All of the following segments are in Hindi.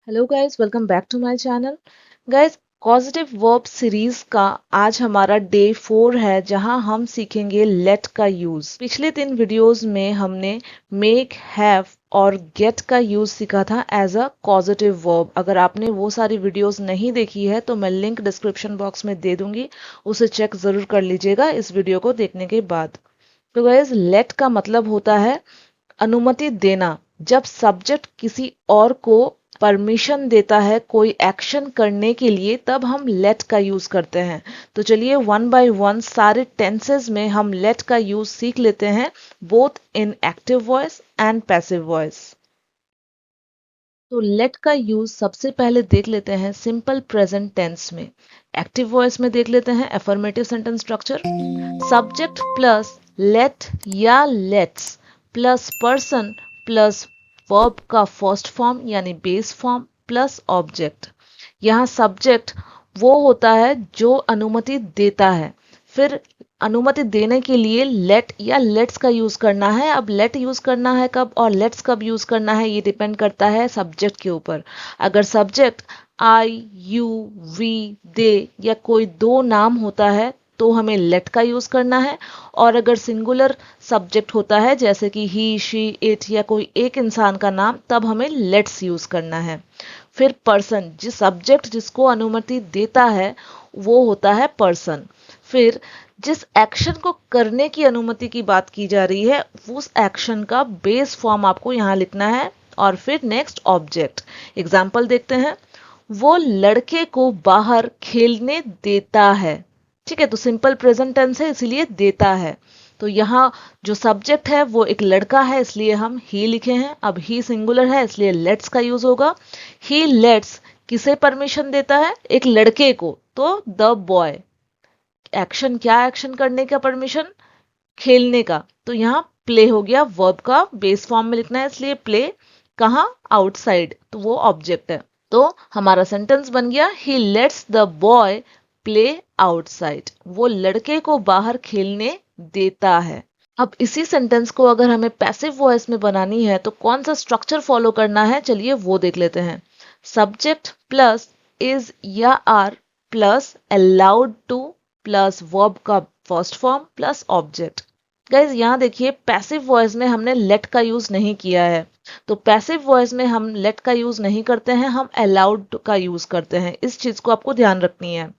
Hello guys, welcome back to my channel. Guys, positive verb series का आज हमारा डे 4 है, जहां हम सीखेंगे लेट का यूज। पिछले 3 वीडियोस में हमने मेक, हैव और गेट का यूज सीखा था एज अ पॉजिटिव वर्ब। अगर आपने वो सारी वीडियोस नहीं देखी है तो मैं लिंक डिस्क्रिप्शन बॉक्स में दे दूंगी, उसे चेक जरूर कर लीजिएगा इस वीडियो को देखने के बाद। तो गाइस, लेट का मतलब होता है अनुमति देना। जब सब्जेक्ट किसी और को परमिशन देता है कोई एक्शन करने के लिए, तब हम लेट का यूज करते हैं। तो चलिए वन बाय वन सारे टेंसेस में हम लेट का यूज सीख लेते हैं, both in active voice and passive voice. तो लेट का यूज सबसे पहले देख लेते हैं सिंपल प्रेजेंट टेंस में। एक्टिव वॉइस में देख लेते हैं affirmative sentence structure. Subject plus let या lets plus person plus verb का फर्स्ट फॉर्म यानी बेस फॉर्म प्लस ऑब्जेक्ट। यहाँ सब्जेक्ट वो होता है जो अनुमति देता है। फिर अनुमति देने के लिए लेट या लेट्स का यूज करना है। अब लेट यूज करना है कब और लेट्स कब यूज करना है, ये डिपेंड करता है सब्जेक्ट के ऊपर। अगर सब्जेक्ट आई, यू, वी, दे या कोई दो नाम होता है तो हमें लेट का यूज करना है। और अगर सिंगुलर सब्जेक्ट होता है जैसे कि ही, शी, इट या कोई एक इंसान का नाम, तब हमें लेट्स यूज करना है। फिर पर्सन, जिस सब्जेक्ट जिसको अनुमति देता है वो होता है पर्सन। फिर जिस एक्शन को करने की अनुमति की बात की जा रही है उस एक्शन का बेस फॉर्म आपको यहां लिखना है। और फिर नेक्स्ट ऑब्जेक्ट। एग्जाम्पल देखते हैं। वो लड़के को बाहर खेलने देता है। ठीक है, तो सिंपल प्रेजेंट टेंस है इसीलिए देता है। तो यहाँ जो सब्जेक्ट है वो एक लड़का है इसलिए हम ही लिखे हैं। अब ही सिंगुलर है इसलिए लेट्स का यूज होगा। ही लेट्स किसे परमिशन देता है? एक लड़के को, तो द बॉय। एक्शन, क्या एक्शन करने का परमिशन? खेलने का। तो यहाँ प्ले हो गया, वर्ब का बेस फॉर्म में लिखना है इसलिए प्ले। कहाँ? आउटसाइड, तो वो ऑब्जेक्ट है। तो हमारा सेंटेंस बन गया he lets the boy play outside. वो लड़के को बाहर खेलने देता है। अब इसी सेंटेंस को अगर हमें पैसिव वॉइस में बनानी है तो कौन सा स्ट्रक्चर फॉलो करना है, चलिए वो देख लेते हैं। सब्जेक्ट प्लस इज या are plus allowed to plus verb का first form plus object. Guys यहाँ देखिए, पैसिव वॉइस में हमने लेट का यूज नहीं किया है। तो पैसिव वॉइस में हम लेट का यूज नहीं करते हैं, हम अलाउड का यूज करते हैं। इस चीज को आपको ध्यान रखनी है।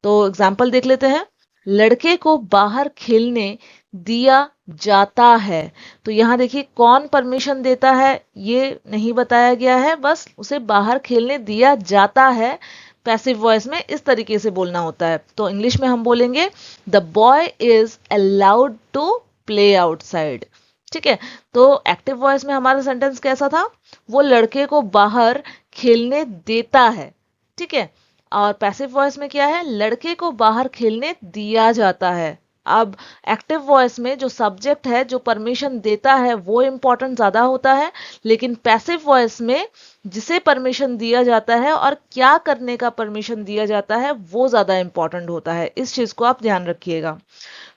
तो एग्जाम्पल देख लेते हैं। लड़के को बाहर खेलने दिया जाता है। तो यहाँ देखिए कौन परमिशन देता है ये नहीं बताया गया है, बस उसे बाहर खेलने दिया जाता है। पैसिव वॉइस में इस तरीके से बोलना होता है। तो इंग्लिश में हम बोलेंगे the boy is allowed to play outside. ठीक है, तो एक्टिव वॉइस में हमारा सेंटेंस कैसा था? वो लड़के को बाहर खेलने देता है। ठीक है, और पैसिव वॉइस में क्या है? लड़के को बाहर खेलने दिया जाता है। अब एक्टिव वॉइस में जो सब्जेक्ट है जो परमिशन देता है वो इंपॉर्टेंट ज्यादा होता है, लेकिन पैसिव वॉइस में जिसे परमिशन दिया जाता है और क्या करने का परमिशन दिया जाता है वो ज्यादा इंपॉर्टेंट होता है। इस चीज को आप ध्यान रखिएगा।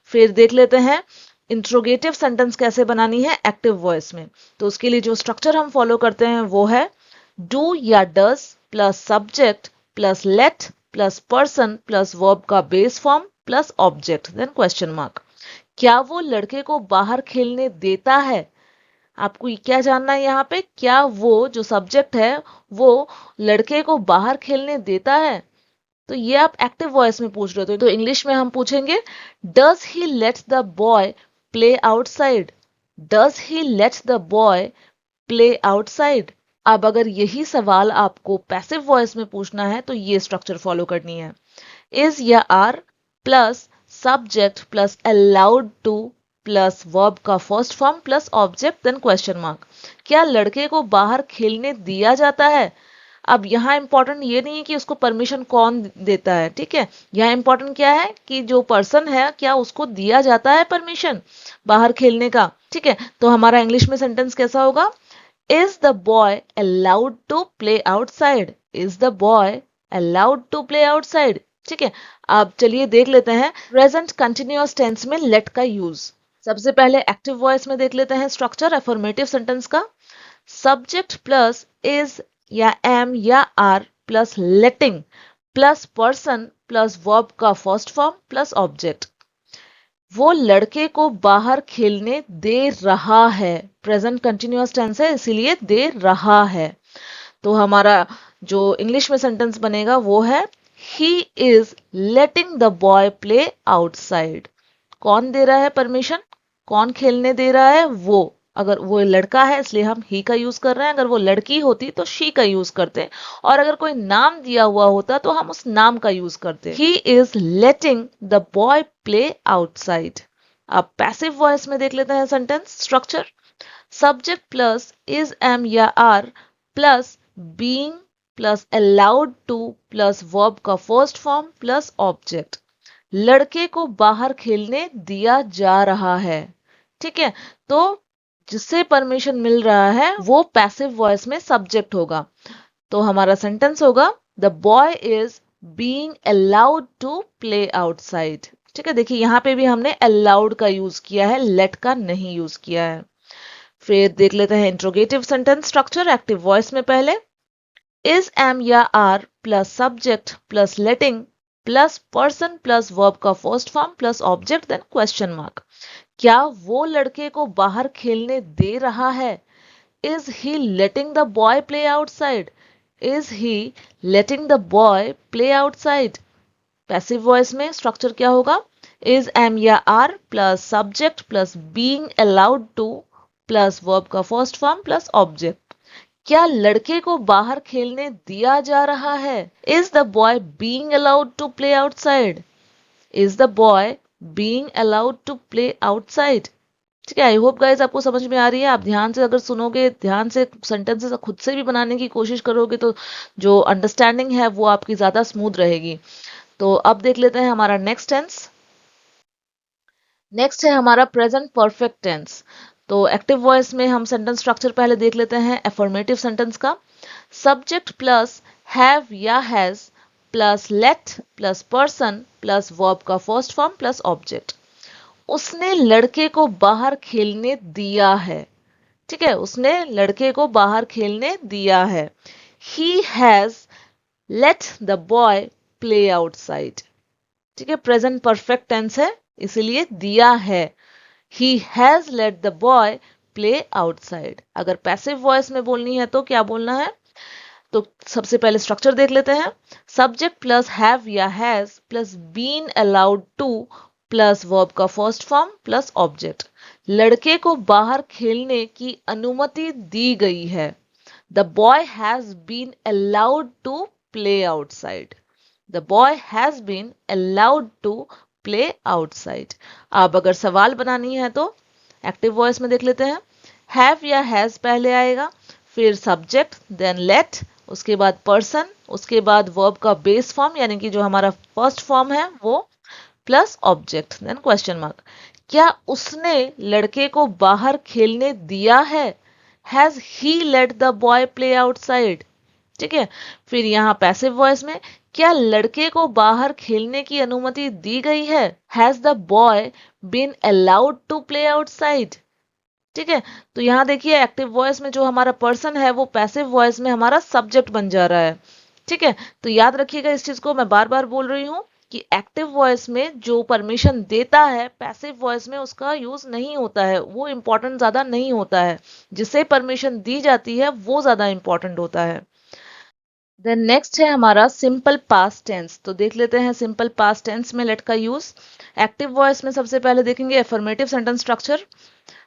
फिर देख लेते हैं इंट्रोगेटिव सेंटेंस कैसे बनानी है एक्टिव वॉइस में। तो उसके लिए जो स्ट्रक्चर हम फॉलो करते हैं वो है डू या does plus subject plus let plus person plus verb का base form plus object then question mark. क्या वो लड़के को बाहर खेलने देता है? आपको क्या जानना है यहाँ पे? क्या वो जो सब्जेक्ट है वो लड़के को बाहर खेलने देता है? तो ये आप एक्टिव वॉइस में पूछ रहे हो, तो इंग्लिश में हम पूछेंगे does he let the boy play outside? Does he let the boy play outside? अब अगर यही सवाल आपको पैसिव वॉइस में पूछना है तो ये स्ट्रक्चर फॉलो करनी है। इज या are plus subject plus allowed to plus verb का first form plus object then question mark. क्या लड़के को बाहर खेलने दिया जाता है? अब यहाँ इंपॉर्टेंट ये नहीं है कि उसको परमिशन कौन देता है। ठीक है, यहाँ इंपॉर्टेंट क्या है कि जो पर्सन है क्या उसको दिया जाता है परमिशन बाहर खेलने का। ठीक है, तो हमारा इंग्लिश में सेंटेंस कैसा होगा? Is the boy allowed to play outside? Is the boy allowed to play outside? ठीक है, अब चलिए देख लेते हैं प्रेजेंट कंटिन्यूअस टेंस में लेट का यूज। सबसे पहले एक्टिव वॉइस में देख लेते हैं स्ट्रक्चर एफर्मेटिव सेंटेंस का। सब्जेक्ट प्लस इज या एम या are plus letting plus person plus verb का फर्स्ट फॉर्म प्लस ऑब्जेक्ट। वो लड़के को बाहर खेलने दे रहा है, प्रेजेंट कंटिन्यूअस टेंस है इसीलिए दे रहा है। तो हमारा जो इंग्लिश में सेंटेंस बनेगा वो है ही is letting the boy play outside. कौन दे रहा है परमिशन, कौन खेलने दे रहा है, वो। अगर वो लड़का है इसलिए हम ही का यूज कर रहे हैं, अगर वो लड़की होती तो शी का यूज करते हैं, और अगर कोई नाम दिया हुआ होता तो हम उस नाम का यूज करते। He is letting the boy play outside. अब पैसिव वॉइस में देख लेते हैं sentence structure. Subject plus is am या are plus being plus allowed to plus verb का फर्स्ट फॉर्म प्लस ऑब्जेक्ट। लड़के को बाहर खेलने दिया जा रहा है। ठीक है, तो जिससे परमिशन मिल रहा है वो पैसिव वॉइस में सब्जेक्ट होगा। तो हमारा सेंटेंस होगा the boy is being allowed to play outside. ठीक है, देखिए यहां पे भी हमने अलाउड का यूज किया है, लेट का नहीं यूज किया है। फिर देख लेते हैं interrogative sentence structure active voice में। पहले इज एम या are plus subject plus letting plus person plus verb का first form plus object then question mark. क्या वो लड़के को बाहर खेलने दे रहा है? Is he letting the boy play outside? Is he letting the boy play outside? Passive voice में स्ट्रक्चर क्या होगा? इज एम या are plus subject plus being allowed to plus verb का फर्स्ट फॉर्म प्लस ऑब्जेक्ट। क्या लड़के को बाहर खेलने दिया जा रहा है? Is the boy being allowed to play outside? Is the boy being allowed to play outside? ठीक है, आई होप गाइज आपको समझ में आ रही है। आप ध्यान से अगर सुनोगे, ध्यान से सेंटेंसेस खुद से भी बनाने की कोशिश करोगे तो जो अंडरस्टैंडिंग है वो आपकी ज्यादा स्मूथ रहेगी। तो अब देख लेते हैं हमारा नेक्स्ट टेंस। नेक्स्ट है हमारा प्रेजेंट परफेक्ट टेंस। तो एक्टिव वॉइस में हम सेंटेंस स्ट्रक्चर पहले देख लेते हैं अफर्मेटिव सेंटेंस का। सब्जेक्ट प्लस हैव या has plus let plus person plus verb का फर्स्ट फॉर्म प्लस ऑब्जेक्ट। उसने लड़के को बाहर खेलने दिया है। ठीक है, उसने लड़के को बाहर खेलने दिया है। He has late the boy play outside. ठीक है, प्रेजेंट परफेक्ट टेंस है इसीलिए दिया है। He has late the boy play outside. अगर पैसिव वॉइस में बोलनी है तो क्या बोलना है? तो सबसे पहले स्ट्रक्चर देख लेते हैं। सब्जेक्ट प्लस हैव या has plus been allowed to plus verb का फर्स्ट फॉर्म प्लस ऑब्जेक्ट। लड़के को बाहर खेलने की अनुमति दी गई है। The boy has been allowed to play outside. The boy has been allowed to play outside. अब अगर सवाल बनानी है तो एक्टिव वॉइस में देख लेते हैं। हैव या हैज पहले आएगा, फिर सब्जेक्ट देन लेट, उसके बाद पर्सन, उसके बाद वर्ब का बेस फॉर्म यानी कि जो हमारा फर्स्ट फॉर्म है वो plus object then question mark. क्या उसने लड़के को बाहर खेलने दिया है? Has he let the boy play outside? ठीक है, फिर यहाँ पैसिव वॉइस में क्या लड़के को बाहर खेलने की अनुमति दी गई है? Has the boy been allowed to play outside? ठीक है, तो यहाँ देखिए एक्टिव वॉइस में जो हमारा पर्सन है वो पैसिव वॉइस में हमारा सब्जेक्ट बन जा रहा है। ठीक है, तो याद रखिएगा इस चीज को, मैं बार बार बोल रही हूँ कि एक्टिव वॉइस में जो परमिशन देता है पैसिव वॉइस में उसका यूज नहीं होता है, वो इंपॉर्टेंट ज्यादा नहीं होता है। जिसे परमिशन दी जाती है वो ज्यादा इंपॉर्टेंट होता है। देन नेक्स्ट है हमारा सिंपल पास्ट टेंस। तो देख लेते हैं सिंपल पास्ट टेंस में लेट का यूज। एक्टिव वॉइस में सबसे पहले देखेंगे affirmative sentence structure.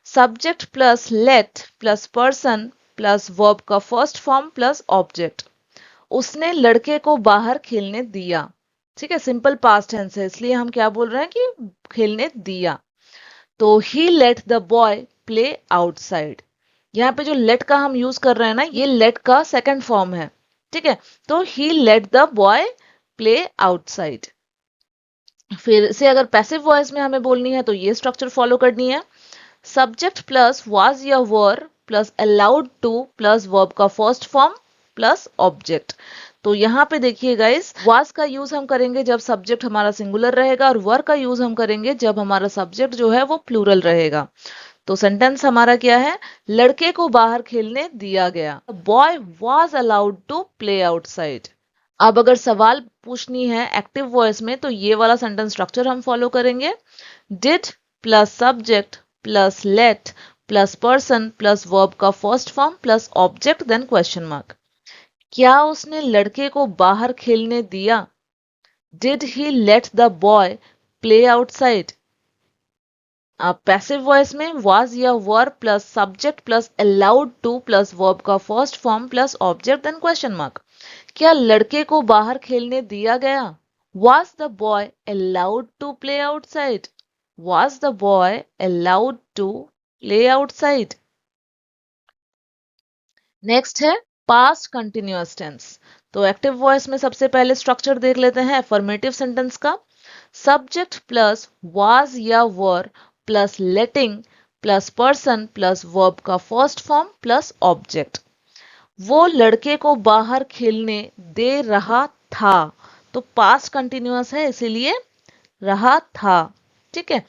Subject plus let plus person plus verb का फर्स्ट फॉर्म प्लस ऑब्जेक्ट। उसने लड़के को बाहर खेलने दिया। ठीक है, सिंपल पास्ट टेंस है इसलिए हम क्या बोल रहे हैं कि खेलने दिया। तो he let the boy play outside. यहाँ पे जो लेट का हम यूज कर रहे हैं ना, ये लेट का सेकंड फॉर्म है। ठीक है, तो he let the boy play outside. फिर से अगर पैसिव वॉइस में हमें बोलनी है तो ये स्ट्रक्चर फॉलो करनी है। सब्जेक्ट प्लस वाज या were plus allowed to plus verb का फर्स्ट फॉर्म प्लस ऑब्जेक्ट। तो यहाँ पे देखिए गाइस, वाज का यूज हम करेंगे जब सब्जेक्ट हमारा सिंगुलर रहेगा और वर का यूज हम करेंगे जब हमारा सब्जेक्ट जो है वो प्लूरल रहेगा। तो सेंटेंस हमारा क्या है, लड़के को बाहर खेलने दिया गया। Boy was allowed to play outside. अब अगर सवाल पूछनी है एक्टिव वॉइस में तो ये वाला सेंटेंस स्ट्रक्चर हम फॉलो करेंगे। Did plus subject plus let plus person plus verb का first form plus object then question mark. क्या उसने लड़के को बाहर खेलने दिया? Did he let the boy play outside? Passive voice में was या were plus subject plus allowed to plus verb का first form plus object then question mark. क्या लड़के को बाहर खेलने दिया गया? Was the boy allowed to play outside? Was the boy allowed to play outside? Next है पास्ट कंटिन्यूअस टेंस। तो एक्टिव वॉइस में सबसे पहले स्ट्रक्चर देख लेते हैं अफर्मेटिव सेंटेंस का। सब्जेक्ट प्लस was या were plus letting plus person plus verb का फर्स्ट फॉर्म प्लस ऑब्जेक्ट। वो लड़के को बाहर खेलने दे रहा था, तो पास्ट कंटिन्यूअस है इसीलिए रहा था। ठीक है,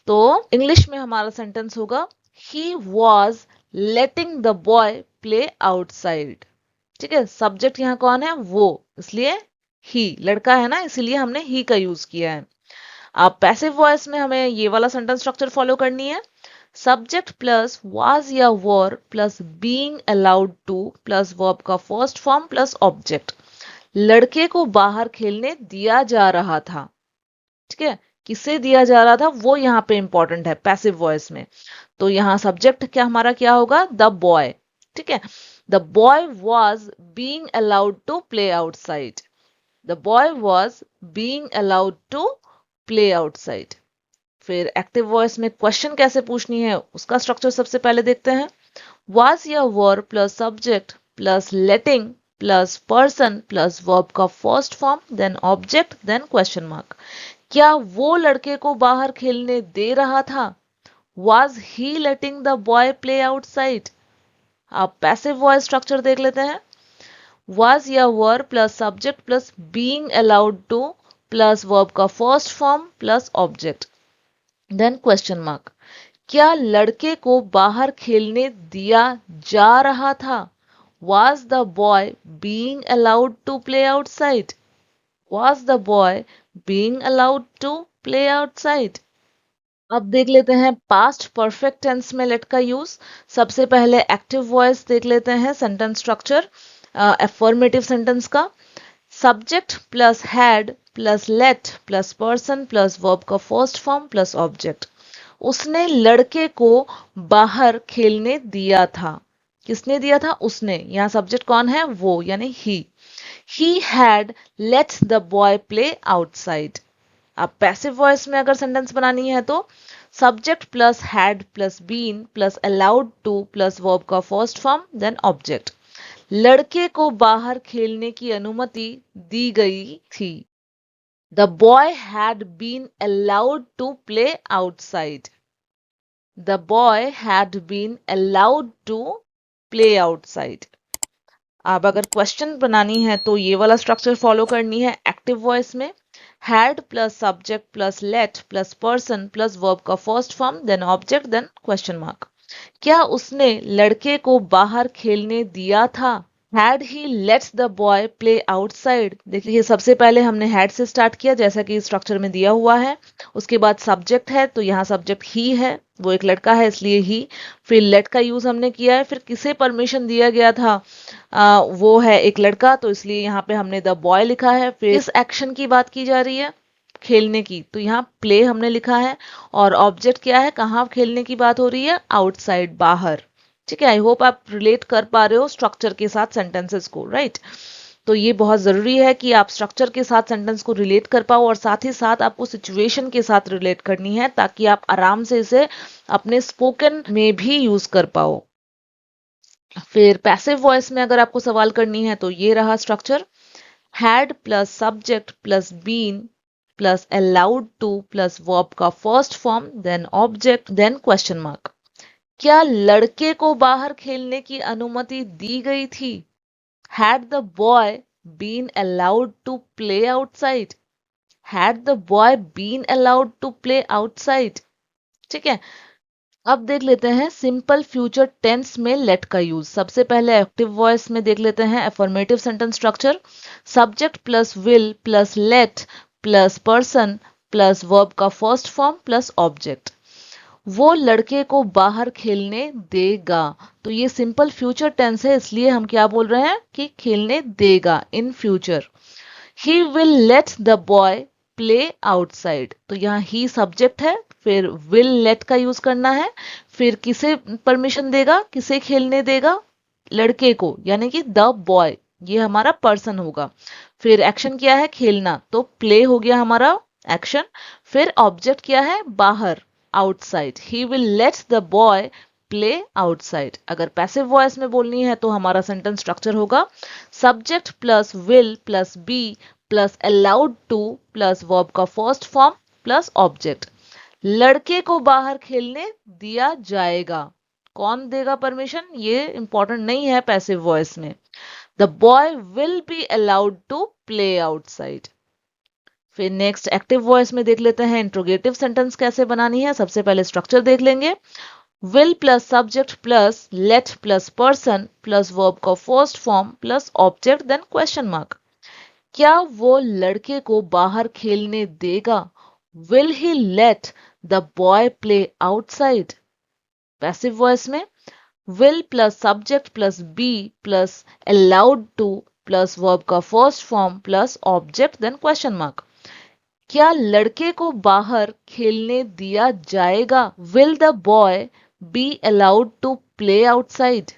तो इंग्लिश में हमारा सेंटेंस होगा he was letting the boy play outside. ठीक है, सब्जेक्ट यहाँ कौन है? वो, इसलिए ही, लड़का है ना इसीलिए हमने ही का यूज किया है। अब पैसिव वॉइस में हमें ये वाला सेंटेंस स्ट्रक्चर फॉलो करनी है। सब्जेक्ट प्लस वाज या were plus being allowed to plus verb का फर्स्ट फॉर्म प्लस ऑब्जेक्ट। लड़के को बाहर खेलने दिया जा रहा था। ठीक है, किसे दिया जा रहा था वो यहाँ पे इंपॉर्टेंट है पैसिव वॉइस में। तो यहाँ सब्जेक्ट क्या हमारा क्या होगा? The boy. ठीक है, the boy was being allowed to play outside. The boy was being allowed to play outside. फिर एक्टिव वॉइस में क्वेश्चन कैसे पूछनी है उसका स्ट्रक्चर सबसे पहले देखते हैं। वाज या were plus subject plus letting plus person plus verb का first form then object then question mark. क्या वो लड़के को बाहर खेलने दे रहा था? Was he letting the boy play outside? आप पैसिव वॉइस स्ट्रक्चर देख लेते हैं। वाज या were plus subject plus being allowed to plus verb का first form plus object then question mark. क्या लड़के को बाहर खेलने दिया जा रहा था? Was the boy being allowed to play outside? Was the boy being allowed to play outside? अब देख लेते हैं पास्ट परफेक्ट टेंस में लेट का यूज। सबसे पहले एक्टिव वॉइस देख लेते हैं सेंटेंस स्ट्रक्चर अफर्मेटिव सेंटेंस का। Subject plus had plus let plus person plus verb का फर्स्ट फॉर्म प्लस ऑब्जेक्ट। उसने लड़के को बाहर खेलने दिया था। किसने दिया था? उसने। यहाँ सब्जेक्ट कौन है? वो, यानी he. He had let the boy play outside. अब पैसिव वॉइस में अगर सेंटेंस बनानी है तो subject plus had plus been plus allowed to plus verb का फर्स्ट फॉर्म देन ऑब्जेक्ट। लड़के को बाहर खेलने की अनुमति दी गई थी। The boy had been allowed to play outside. The boy had been allowed to play outside. अब अगर क्वेश्चन बनानी है तो ये वाला स्ट्रक्चर फॉलो करनी है एक्टिव वॉइस में। Had plus subject plus let plus person plus verb का first form then object then question mark. क्या उसने लड़के को बाहर खेलने दिया था? Had he lets the boy play outside. देखिए सबसे पहले हमने हैड से स्टार्ट किया जैसा कि स्ट्रक्चर में दिया हुआ है। उसके बाद सब्जेक्ट है तो यहाँ सब्जेक्ट ही है, वो एक लड़का है इसलिए ही। फिर लेट का यूज हमने किया है। फिर किसे परमिशन दिया गया था? वो है एक लड़का, तो इसलिए यहाँ पे हमने द बॉय लिखा है। फिर इस एक्शन की बात की जा रही है खेलने की, तो यहाँ प्ले हमने लिखा है। और ऑब्जेक्ट क्या है? कहाँ खेलने की बात हो रही है? आउटसाइड, बाहर। ठीक है, आई होप आप रिलेट कर पा रहे हो स्ट्रक्चर के साथ सेंटेंसेस को, राइट। तो ये बहुत जरूरी है कि आप स्ट्रक्चर के साथ सेंटेंस को रिलेट कर पाओ और साथ ही साथ आपको सिचुएशन के साथ रिलेट करनी है ताकि आप आराम से इसे अपने स्पोकन में भी यूज कर पाओ। फिर पैसिव वॉइस में अगर आपको सवाल करनी है तो ये रहा structure. Had plus subject plus been plus allowed to plus verb का first form then object then question mark. क्या लड़के को बाहर खेलने की अनुमति दी गई थी? Had the boy been allowed to play outside? Had the boy been allowed to play outside? ठीक है, अब देख लेते हैं सिंपल फ्यूचर टेंस में लेट का यूज। सबसे पहले एक्टिव वॉइस में देख लेते हैं affirmative sentence structure. Subject plus will plus let plus person plus verb का फर्स्ट फॉर्म प्लस ऑब्जेक्ट। वो लड़के को बाहर खेलने देगा। तो ये सिंपल फ्यूचर टेंस है, इसलिए हम क्या बोल रहे हैं कि खेलने देगा in future. He will let the boy play outside. तो यहाँ ही सब्जेक्ट है, फिर विल लेट का यूज करना है, फिर किसे परमिशन देगा, किसे खेलने देगा, लड़के को, यानी कि द बॉय, ये हमारा पर्सन होगा। फिर एक्शन क्या है, खेलना, तो प्ले हो गया हमारा एक्शन। फिर ऑब्जेक्ट क्या है, बाहर, outside. He will let the boy play outside. अगर पैसिव वॉइस में बोलनी है तो हमारा सेंटेंस स्ट्रक्चर होगा subject plus will plus be plus allowed to plus verb का फर्स्ट फॉर्म प्लस ऑब्जेक्ट। लड़के को बाहर खेलने दिया जाएगा। कौन देगा परमिशन, ये इंपॉर्टेंट नहीं है पैसिव वॉइस में। The boy will be allowed to play outside. फिर नेक्स्ट एक्टिव वॉइस में देख लेते हैं इंट्रोगेटिव सेंटेंस कैसे बनानी है। सबसे पहले स्ट्रक्चर देख लेंगे। will plus subject plus let plus person plus verb का first form plus object then question mark. क्या वो लड़के को बाहर खेलने देगा? Will he let the boy play outside. Passive voice में will plus subject plus be plus allowed to plus verb का first form plus object then question mark. क्या लड़के को बाहर खेलने दिया जाएगा? Will the boy be allowed to play outside.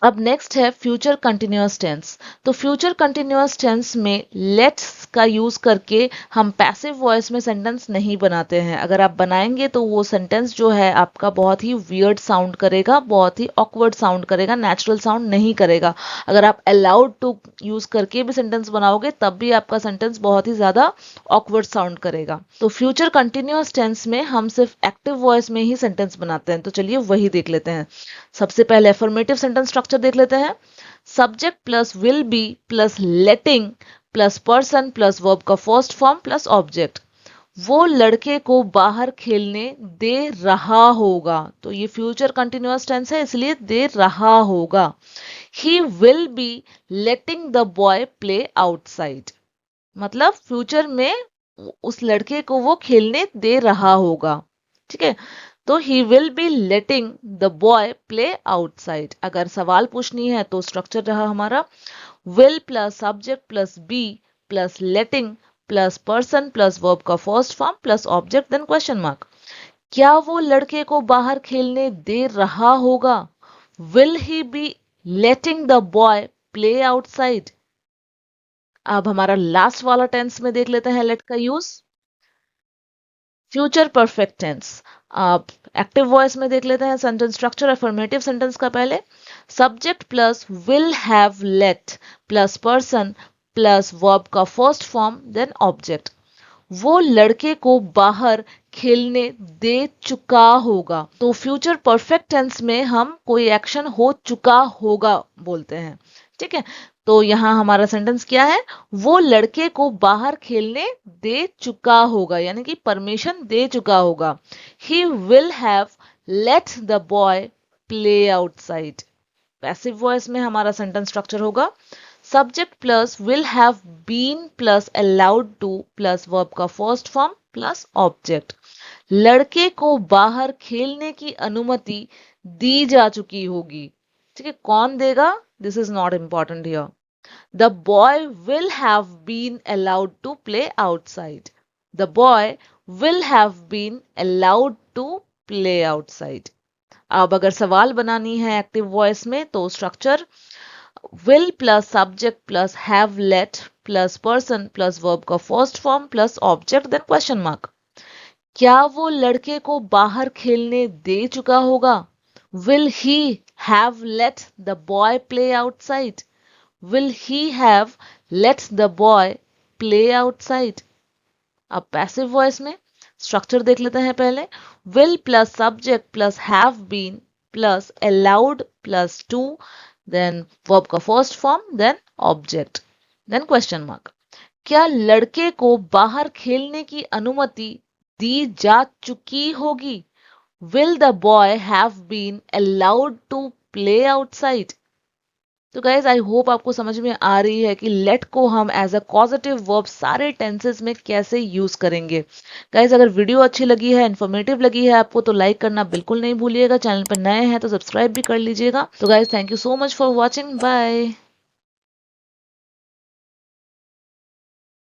अब नेक्स्ट है फ्यूचर कंटिन्यूअस टेंस। तो फ्यूचर कंटिन्यूअस टेंस में लेट्स का यूज करके हम पैसिव वॉइस में सेंटेंस नहीं बनाते हैं। अगर आप बनाएंगे तो वो सेंटेंस जो है आपका बहुत ही वियर्ड साउंड करेगा, बहुत ही ऑकवर्ड साउंड करेगा, नेचुरल साउंड नहीं करेगा। अगर आप अलाउड टू यूज करके भी सेंटेंस बनाओगे तब भी आपका सेंटेंस बहुत ही ज्यादा ऑकवर्ड साउंड करेगा। तो फ्यूचर कंटिन्यूअस टेंस में हम सिर्फ एक्टिव वॉइस में ही सेंटेंस बनाते हैं। तो चलिए वही देख लेते हैं। सबसे पहले अफर्मेटिव सेंटेंस स्ट्रक्चर देख लेते हैं। Subject plus will be plus letting plus person plus verb का फर्स्ट फॉर्म प्लस ऑब्जेक्ट। वो लड़के को बाहर खेलने दे रहा होगा। तो ये फ्यूचर कंटिन्यूअस टेंस है, इसलिए दे रहा होगा। He will be letting the boy play outside. मतलब फ्यूचर में उस लड़के को वो खेलने दे रहा होगा। ठीक है, तो he will be letting the boy play outside. अगर सवाल पूछनी है तो स्ट्रक्चर रहा हमारा will plus subject plus be plus letting plus person plus verb का first form plus object then question mark. क्या वो लड़के को बाहर खेलने दे रहा होगा? Will he be letting the boy play outside. अब हमारा लास्ट वाला टेंस में देख लेते हैं लेट का यूज। Future perfect tense. अब एक्टिव वॉइस में देख लेते हैं सेंटेंस स्ट्रक्चर अफर्मेटिव सेंटेंस का। पहले subject plus will have late plus person plus verb का फर्स्ट फॉर्म देन ऑब्जेक्ट। वो लड़के को बाहर खेलने दे चुका होगा। तो फ्यूचर परफेक्ट टेंस में हम कोई एक्शन हो चुका होगा बोलते हैं। ठीक है, तो यहां हमारा सेंटेंस क्या है, वो लड़के को बाहर खेलने दे चुका होगा, यानी कि परमिशन दे चुका होगा। He will have let the boy play outside. Passive voice में हमारा सेंटेंस स्ट्रक्चर होगा subject plus will have been plus allowed to plus verb का फर्स्ट फॉर्म प्लस ऑब्जेक्ट। लड़के को बाहर खेलने की अनुमति दी जा चुकी होगी। ठीक है, कौन देगा, this is not important here. The boy will have been allowed to play outside. The boy will have been allowed to play outside. अब अगर सवाल बनानी है एक्टिव वॉइस में तो structure will plus subject plus have let plus person plus verb का first form plus object then question mark. क्या वो लड़के को बाहर खेलने दे चुका होगा? Will he have let the boy play outside? Will he have let the boy play outside? अब पैसिव वॉइस में स्ट्रक्चर देख लेते हैं पहले। will plus subject plus have been plus allowed plus to then verb का first form then object then question mark. क्या लड़के को बाहर खेलने की अनुमति दी जा चुकी होगी? Will the boy have been allowed to play outside. तो गाइज आई होप आपको समझ में आ रही है कि लेट को हम एज अ कॉजेटिव वर्ब सारे टेंसेस में कैसे यूज करेंगे। गाइज अगर वीडियो अच्छी लगी है, इन्फॉर्मेटिव लगी है आपको, तो लाइक करना बिल्कुल नहीं भूलिएगा। चैनल पर नए हैं तो सब्सक्राइब भी कर लीजिएगा। तो guys thank you so much for watching, bye.